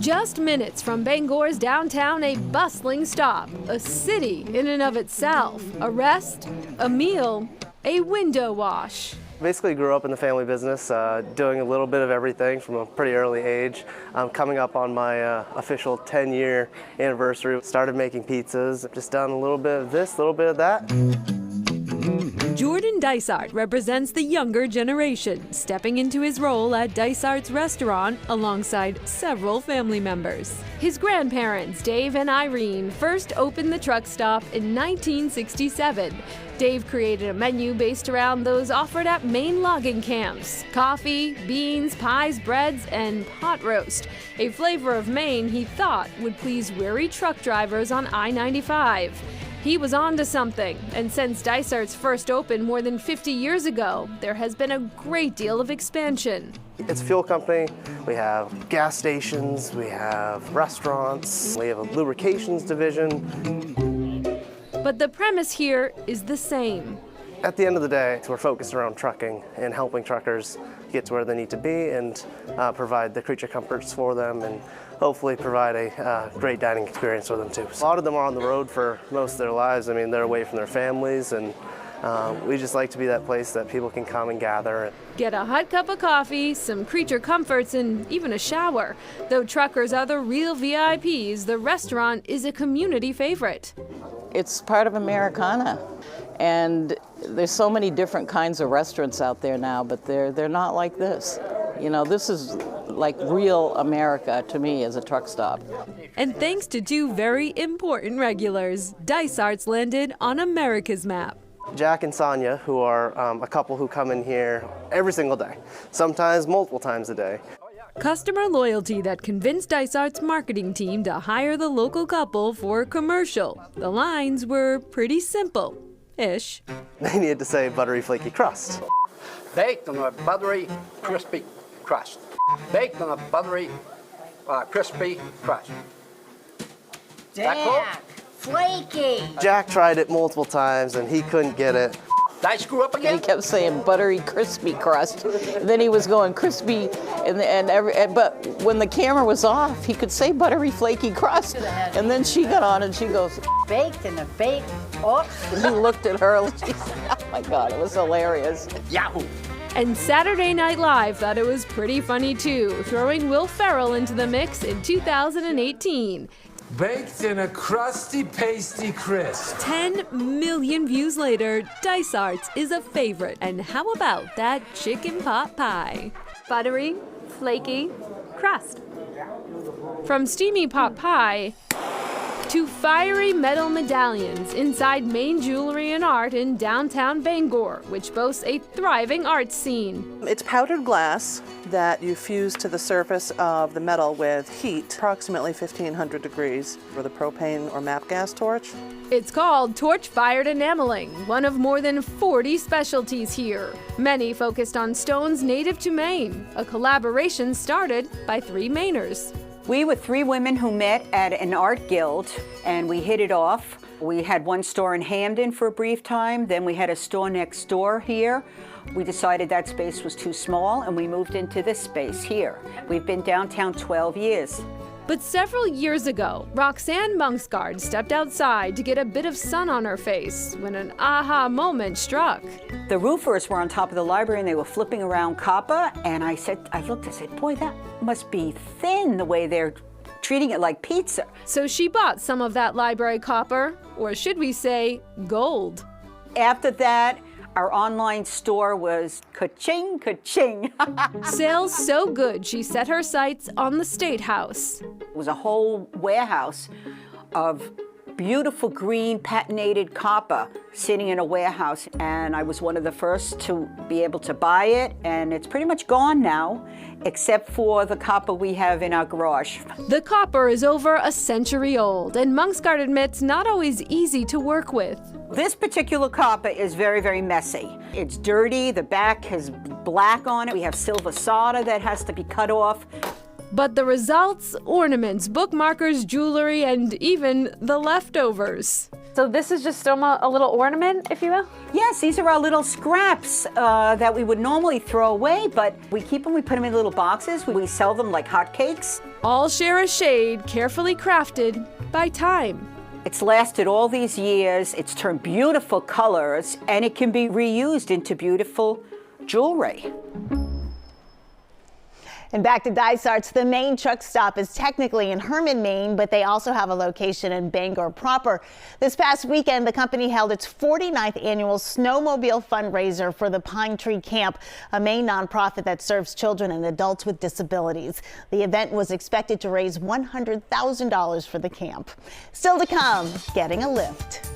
Just minutes from Bangor's downtown, a bustling stop, a city in and of itself, a rest, a meal, a window wash. Basically grew up in the family business, doing a little bit of everything from a pretty early age. Coming up on my official 10-year anniversary, started making pizzas, just done a little bit of this, a little bit of that. Jordan Dysart represents the younger generation, stepping into his role at Dysart's restaurant alongside several family members. His grandparents, Dave and Irene, first opened the truck stop in 1967. Dave created a menu based around those offered at Maine logging camps: coffee, beans, pies, breads, and pot roast, a flavor of Maine he thought would please weary truck drivers on I-95. He was onto something, and since Dysart's first opened more than 50 years ago, there has been a great deal of expansion. It's a fuel company, we have gas stations, we have restaurants, we have a lubrications division. But the premise here is the same. At the end of the day, we're focused around trucking and helping truckers get to where they need to be and provide the creature comforts for them and hopefully provide a great dining experience for them too. A lot of them are on the road for most of their lives. I mean, they're away from their families, and we just like to be that place that people can come and gather. Get a hot cup of coffee, some creature comforts, and even a shower. Though truckers are the real VIPs, the restaurant is a community favorite. It's part of Americana, and there's so many different kinds of restaurants out there now, but they're not like this. You know, this is like real America to me as a truck stop. And thanks to two very important regulars, Dysart's landed on America's map. Jack and Sonia, who are a couple who come in here every single day, sometimes multiple times a day. Customer loyalty that convinced Dysart's marketing team to hire the local couple for a commercial. The lines were pretty simple-ish. They needed to say buttery flaky crust. Baked on a buttery crispy crust. Baked on a buttery crispy crust. Jack, flaky. Jack tried it multiple times and he couldn't get it. Did I screw up again? He kept saying buttery crispy crust. And then he was going crispy, but when the camera was off, he could say buttery flaky crust. And then she got on and she goes, Baked in a bake. Oh. he looked at her and she said, oh my God, it was hilarious. Yahoo! And Saturday Night Live thought it was pretty funny too, throwing Will Ferrell into the mix in 2018. Baked in a crusty, pasty crisp. 10 million views later, Dysart's is a favorite. And how about that chicken pot pie? Buttery, flaky crust. From steamy pot pie to fiery metal medallions inside Maine Jewelry and Art in downtown Bangor, which boasts a thriving arts scene. It's powdered glass that you fuse to the surface of the metal with heat, approximately 1500 degrees, with a propane or MAP gas torch. It's called torch-fired enameling, one of more than 40 specialties here. Many focused on stones native to Maine, a collaboration started by three Mainers. We were three women who met at an art guild, and we hit it off. We had one store in Hamden for a brief time, then we had a store next door here. We decided that space was too small, and we moved into this space here. We've been downtown 12 years. But several years ago, Roxanne Monksgaard stepped outside to get a bit of sun on her face when an aha moment struck. The roofers were on top of the library and they were flipping around copper, and I looked, I said, boy, that must be thin the way they're treating it like pizza. So she bought some of that library copper, or should we say gold. After that, our online store was ka-ching, ka-ching. Sales so good, she set her sights on the State House. It was a whole warehouse of beautiful green patinated copper sitting in a warehouse, and I was one of the first to be able to buy it, and it's pretty much gone now, except for the copper we have in our garage. The copper is over a century old, and Monksgaard admits not always easy to work with. This particular copper is very, very messy. It's dirty, the back has black on it, we have silver solder that has to be cut off. But the results, ornaments, bookmarkers, jewelry, and even the leftovers. So this is just a little ornament, if you will? Yes, these are our little scraps that we would normally throw away, but we keep them, we put them in little boxes. We sell them like hotcakes. All share a shade carefully crafted by time. It's lasted all these years, it's turned beautiful colors, and it can be reused into beautiful jewelry. And back to Dysart's, the main truck stop is technically in Hermon, Maine, but they also have a location in Bangor proper. This past weekend, the company held its 49th annual snowmobile fundraiser for the Pine Tree Camp, a Maine nonprofit that serves children and adults with disabilities. The event was expected to raise $100,000 for the camp. Still to come, getting a lift.